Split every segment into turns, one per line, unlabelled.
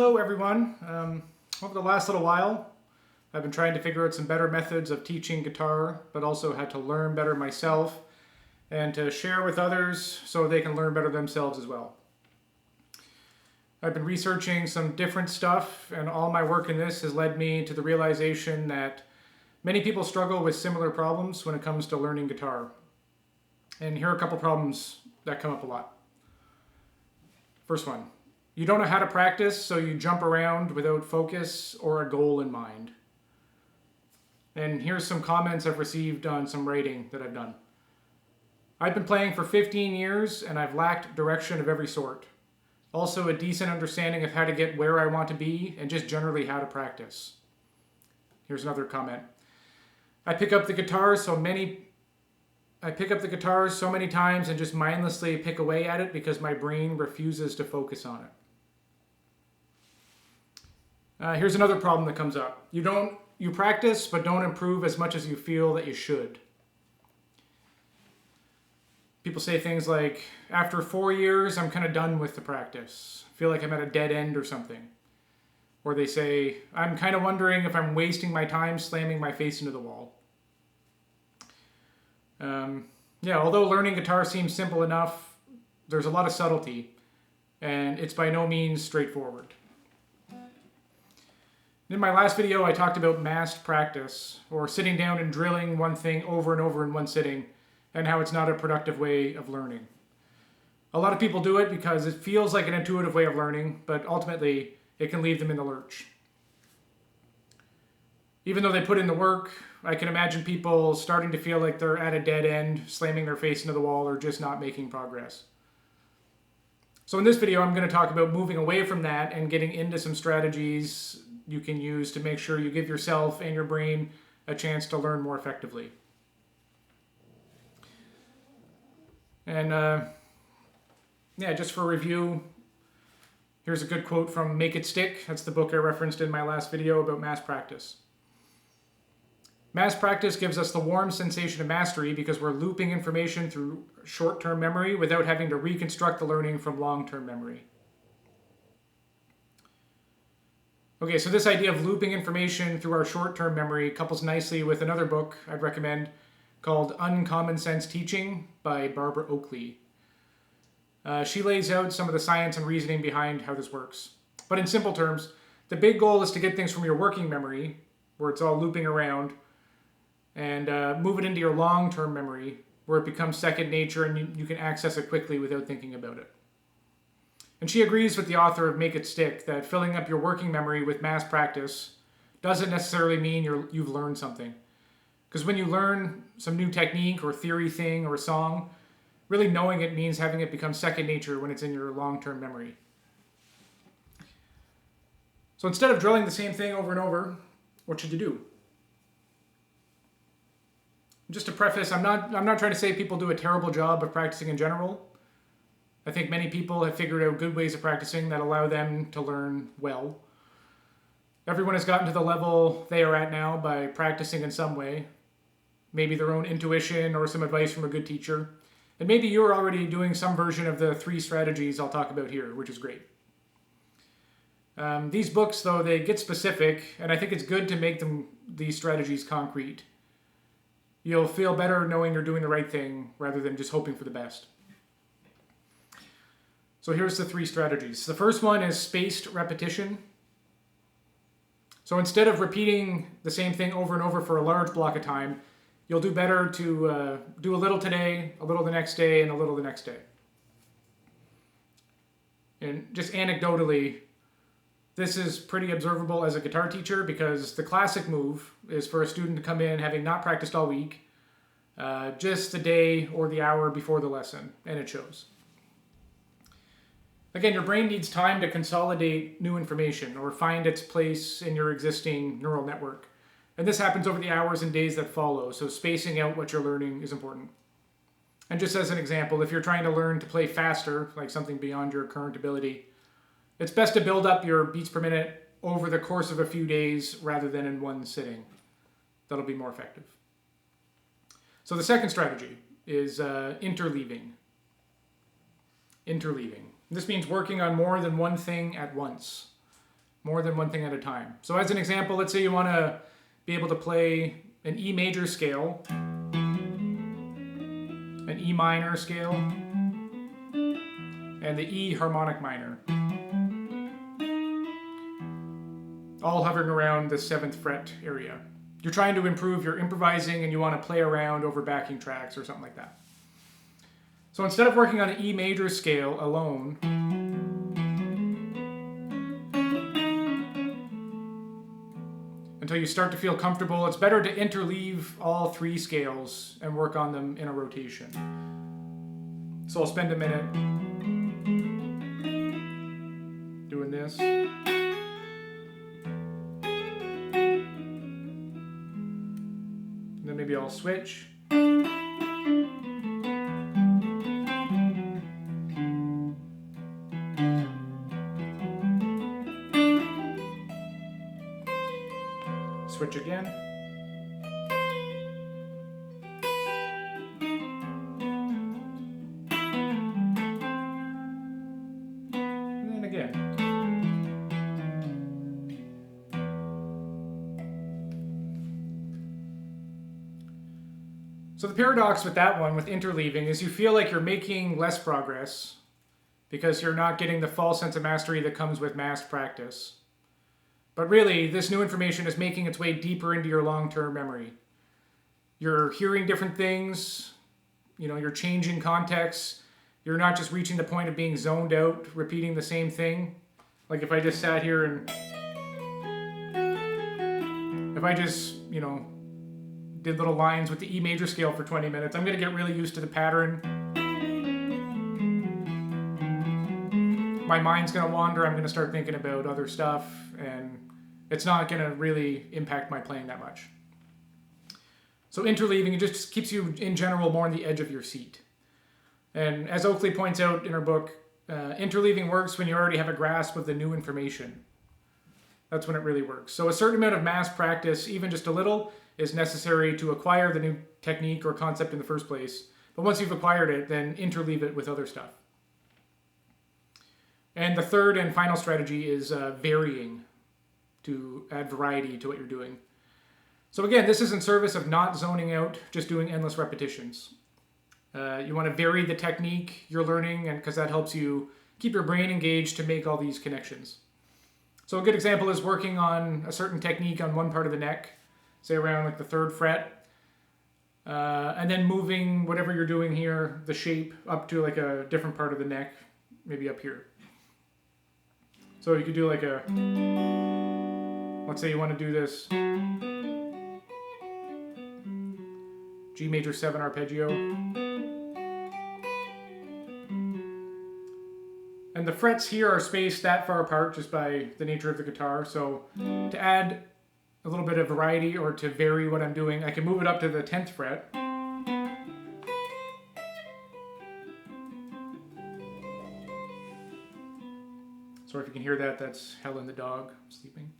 Hello everyone. Over the last little while, I've been trying to figure out some better methods of teaching guitar, but also had to learn better myself and to share with others so they can learn better themselves as well. I've been researching some different stuff, and all my work in this has led me to the realization that many people struggle with similar problems when it comes to learning guitar. And here are a couple problems that come up a lot. First one. You don't know how to practice, so you jump around without focus or a goal in mind. And here's some comments I've received on some writing that I've done. I've been playing for 15 years and I've lacked direction of every sort. Also a decent understanding of how to get where I want to be and just generally how to practice. Here's another comment. I pick up the guitar so many times and just mindlessly pick away at it because my brain refuses to focus on it. Here's another problem that comes up. You practice but don't improve as much as you feel that you should. People say things like, after 4 years, I'm kind of done with the practice. I feel like I'm at a dead end or something. Or they say, I'm kind of wondering if I'm wasting my time slamming my face into the wall. Although learning guitar seems simple enough, there's a lot of subtlety, and it's by no means straightforward. In my last video, I talked about massed practice, or sitting down and drilling one thing over and over in one sitting, and how it's not a productive way of learning. A lot of people do it because it feels like an intuitive way of learning, but ultimately, it can leave them in the lurch. Even though they put in the work, I can imagine people starting to feel like they're at a dead end, slamming their face into the wall, or just not making progress. So in this video, I'm going to talk about moving away from that and getting into some strategies you can use to make sure you give yourself and your brain a chance to learn more effectively. And just for review, here's a good quote from Make It Stick. That's the book I referenced in my last video about mass practice. Mass practice gives us the warm sensation of mastery because we're looping information through short-term memory without having to reconstruct the learning from long-term memory. Okay, so this idea of looping information through our short-term memory couples nicely with another book I'd recommend called Uncommon Sense Teaching by Barbara Oakley. She lays out some of the science and reasoning behind how this works. But in simple terms, the big goal is to get things from your working memory, where it's all looping around, and move it into your long-term memory, where it becomes second nature and you can access it quickly without thinking about it. And she agrees with the author of Make It Stick that filling up your working memory with mass practice doesn't necessarily mean you've learned something. Because when you learn some new technique or theory thing or a song, really knowing it means having it become second nature when it's in your long-term memory. So instead of drilling the same thing over and over, what should you do? Just to preface, I'm not trying to say people do a terrible job of practicing in general. I think many people have figured out good ways of practicing that allow them to learn well. Everyone has gotten to the level they are at now by practicing in some way. Maybe their own intuition or some advice from a good teacher. And maybe you're already doing some version of the 3 strategies I'll talk about here, which is great. These books, though, they get specific, and I think it's good to make these strategies concrete. You'll feel better knowing you're doing the right thing rather than just hoping for the best. So here's the 3 strategies. The first one is spaced repetition. So instead of repeating the same thing over and over for a large block of time, you'll do better to do a little today, a little the next day, and a little the next day. And just anecdotally, this is pretty observable as a guitar teacher because the classic move is for a student to come in having not practiced all week, just the day or the hour before the lesson, and it shows. Again, your brain needs time to consolidate new information or find its place in your existing neural network. And this happens over the hours and days that follow, so spacing out what you're learning is important. And just as an example, if you're trying to learn to play faster, like something beyond your current ability, it's best to build up your beats per minute over the course of a few days rather than in one sitting. That'll be more effective. So the second strategy is interleaving. Interleaving. This means working on more than one thing at once. more than one thing at a time. So as an example, let's say you want to be able to play an E major scale, an E minor scale, and the E harmonic minor, all hovering around the 7th fret area. You're trying to improve your improvising and you want to play around over backing tracks or something like that. So instead of working on an E major scale alone, until you start to feel comfortable, it's better to interleave all 3 scales and work on them in a rotation. So I'll spend a minute doing this. And then maybe I'll switch. Switch again. And then again. So the paradox with that one, with interleaving, is you feel like you're making less progress because you're not getting the full sense of mastery that comes with massed practice. But really, this new information is making its way deeper into your long-term memory. You're hearing different things, you're changing contexts. You're not just reaching the point of being zoned out, repeating the same thing. Like if I just sat here and if I just, did little lines with the E major scale for 20 minutes, I'm going to get really used to the pattern. My mind's going to wander. I'm going to start thinking about other stuff, and it's not going to really impact my playing that much. So interleaving, it just keeps you, in general, more on the edge of your seat. And as Oakley points out in her book, interleaving works when you already have a grasp of the new information. That's when it really works. So a certain amount of mass practice, even just a little, is necessary to acquire the new technique or concept in the first place. But once you've acquired it, then interleave it with other stuff. And the third and final strategy is varying, to add variety to what you're doing. So again, this is in service of not zoning out, just doing endless repetitions. You want to vary the technique you're learning, and because that helps you keep your brain engaged to make all these connections. So a good example is working on a certain technique on one part of the neck, say around like the 3rd fret, and then moving whatever you're doing here, the shape, up to like a different part of the neck, maybe up here. So you could do like let's say you want to do this G major 7 arpeggio. And the frets here are spaced that far apart just by the nature of the guitar. So to add a little bit of variety or to vary what I'm doing, I can move it up to the 10th fret. Sorry if you can hear that, that's Helen the dog sleeping.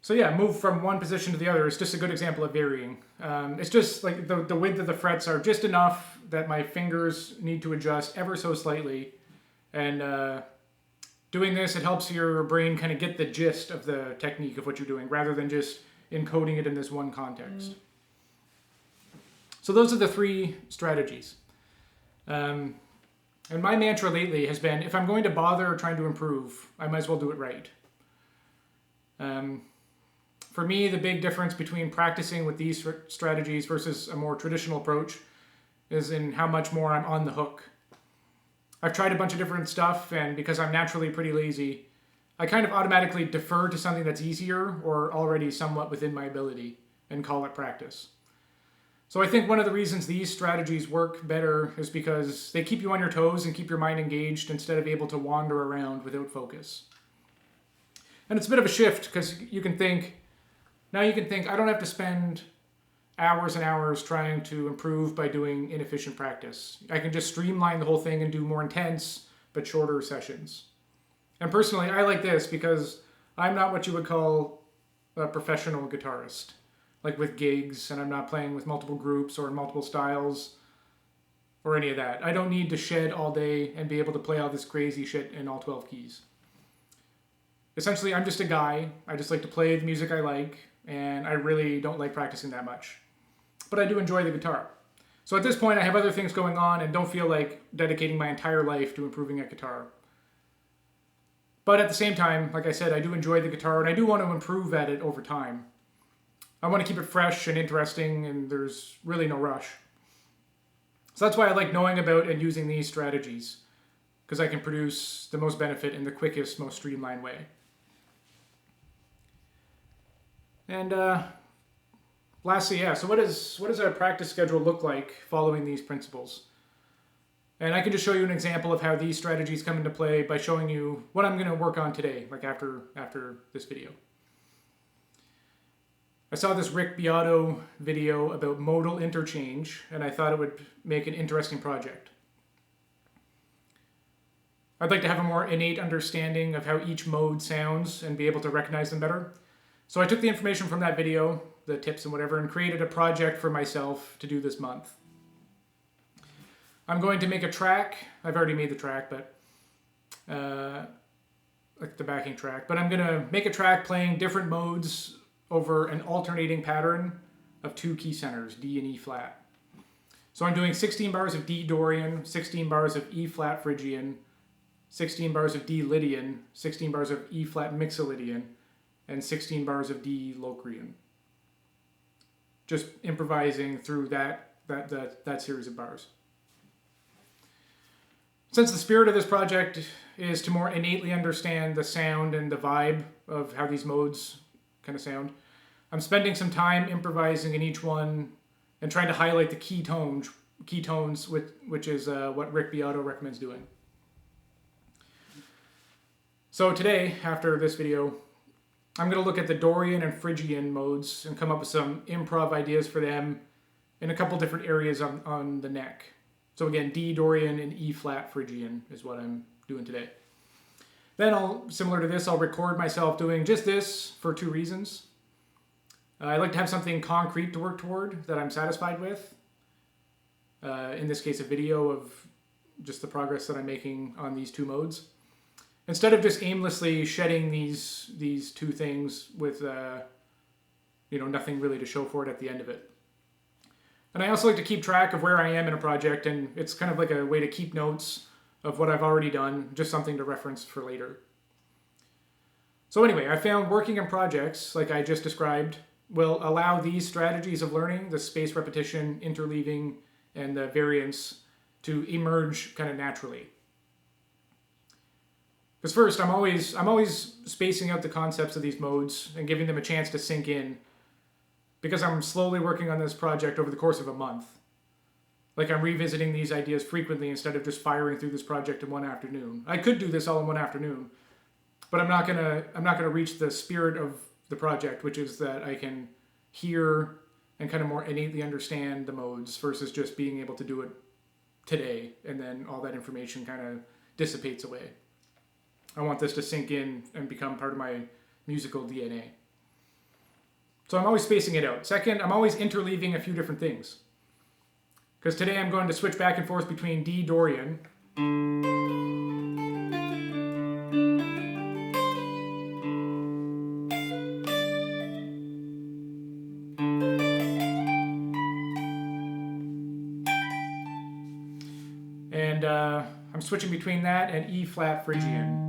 So yeah, move from one position to the other is just a good example of varying. It's just like the width of the frets are just enough that my fingers need to adjust ever so slightly. And doing this, it helps your brain kind of get the gist of the technique of what you're doing rather than just encoding it in this one context. So those are the 3 strategies. And my mantra lately has been, if I'm going to bother trying to improve, I might as well do it right. For me, the big difference between practicing with these strategies versus a more traditional approach is in how much more I'm on the hook. I've tried a bunch of different stuff, and because I'm naturally pretty lazy, I kind of automatically defer to something that's easier or already somewhat within my ability and call it practice. So I think one of the reasons these strategies work better is because they keep you on your toes and keep your mind engaged instead of able to wander around without focus. And it's a bit of a shift because you can think, I don't have to spend hours and hours trying to improve by doing inefficient practice. I can just streamline the whole thing and do more intense but shorter sessions. And personally, I like this because I'm not what you would call a professional guitarist, like with gigs, and I'm not playing with multiple groups or in multiple styles or any of that. I don't need to shed all day and be able to play all this crazy shit in all 12 keys. Essentially, I'm just a guy. I just like to play the music I like, and I really don't like practicing that much. But I do enjoy the guitar. So at this point, I have other things going on and don't feel like dedicating my entire life to improving at guitar. But at the same time, like I said, I do enjoy the guitar, and I do want to improve at it over time. I want to keep it fresh and interesting, and there's really no rush. So that's why I like knowing about and using these strategies, because I can produce the most benefit in the quickest, most streamlined way. And lastly, so what does our practice schedule look like following these principles? And I can just show you an example of how these strategies come into play by showing you what I'm going to work on today, like after this video. I saw this Rick Beato video about modal interchange, and I thought it would make an interesting project. I'd like to have a more innate understanding of how each mode sounds and be able to recognize them better. So I took the information from that video, the tips and whatever, and created a project for myself to do this month. I'm going to make a track. I've already made the track, but like the backing track. But I'm going to make a track playing different modes over an alternating pattern of 2 key centers, D and E flat. So I'm doing 16 bars of D Dorian, 16 bars of E flat Phrygian, 16 bars of D Lydian, 16 bars of E flat Mixolydian, and 16 bars of D Locrian. Just improvising through that series of bars. Since the spirit of this project is to more innately understand the sound and the vibe of how these modes kind of sound, I'm spending some time improvising in each one and trying to highlight the key tones, which is what Rick Beato recommends doing. So today, after this video, I'm going to look at the Dorian and Phrygian modes and come up with some improv ideas for them in a couple different areas on the neck. So again, D Dorian and E flat Phrygian is what I'm doing today. Then similar to this, I'll record myself doing just this for 2 reasons. I like to have something concrete to work toward that I'm satisfied with. In this case, a video of just the progress that I'm making on these 2 modes. Instead of just aimlessly shedding these 2 things with nothing really to show for it at the end of it. And I also like to keep track of where I am in a project, and it's kind of like a way to keep notes of what I've already done, just something to reference for later. So anyway, I found working on projects, like I just described, will allow these strategies of learning, the space repetition, interleaving, and the variance, to emerge kind of naturally. Because first, I'm always spacing out the concepts of these modes and giving them a chance to sink in, because I'm slowly working on this project over the course of a month. Like I'm revisiting these ideas frequently instead of just firing through this project in one afternoon. I could do this all in one afternoon, but I'm not gonna reach the spirit of the project, which is that I can hear and kind of more innately understand the modes versus just being able to do it today and then all that information kind of dissipates away. I want this to sink in and become part of my musical DNA. So I'm always spacing it out. Second, I'm always interleaving a few different things. Because today I'm going to switch back and forth between D Dorian and I'm switching between that and E flat Phrygian.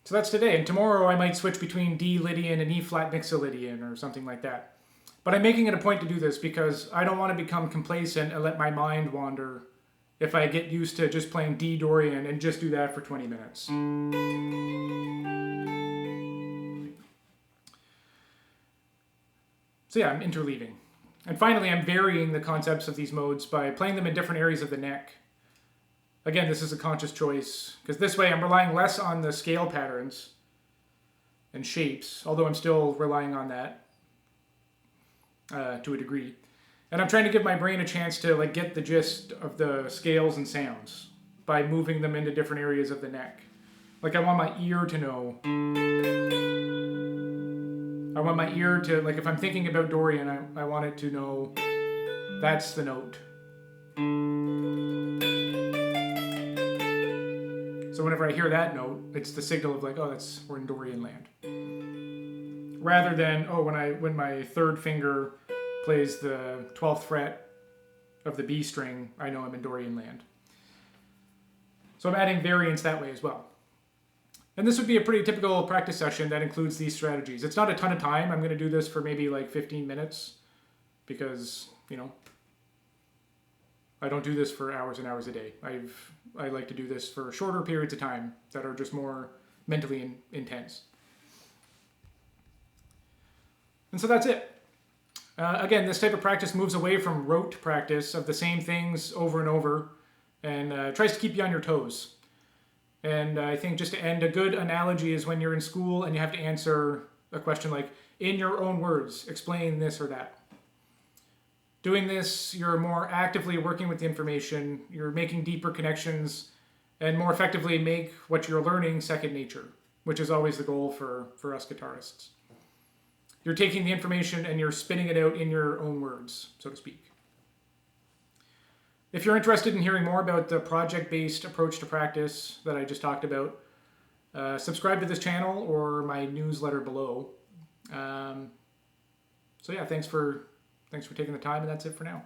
So that's today, and tomorrow I might switch between D Lydian and E flat Mixolydian or something like that. But I'm making it a point to do this because I don't want to become complacent and let my mind wander if I get used to just playing D Dorian and just do that for 20 minutes. So yeah, I'm interleaving. And finally, I'm varying the concepts of these modes by playing them in different areas of the neck. Again, this is a conscious choice, because this way I'm relying less on the scale patterns and shapes, although I'm still relying on that to a degree. And I'm trying to give my brain a chance to like get the gist of the scales and sounds by moving them into different areas of the neck. Like I want my ear to know. I want my ear to, like if I'm thinking about Dorian, I want it to know that's the note. So whenever I hear that note, it's the signal of like, oh, we're in Dorian land. Rather than, oh, when my third finger plays the 12th fret of the B string, I know I'm in Dorian land. So I'm adding variance that way as well. And this would be a pretty typical practice session that includes these strategies. It's not a ton of time. I'm going to do this for maybe like 15 minutes because, I don't do this for hours and hours a day. I like to do this for shorter periods of time that are just more mentally intense. And so that's it. Again, this type of practice moves away from rote practice of the same things over and over and tries to keep you on your toes. And I think just to end, a good analogy is when you're in school and you have to answer a question like, in your own words, explain this or that. Doing this, you're more actively working with the information, you're making deeper connections, and more effectively make what you're learning second nature, which is always the goal for us guitarists. You're taking the information and you're spinning it out in your own words, so to speak. If you're interested in hearing more about the project-based approach to practice that I just talked about, subscribe to this channel or my newsletter below. So yeah, thanks for taking the time, and that's it for now.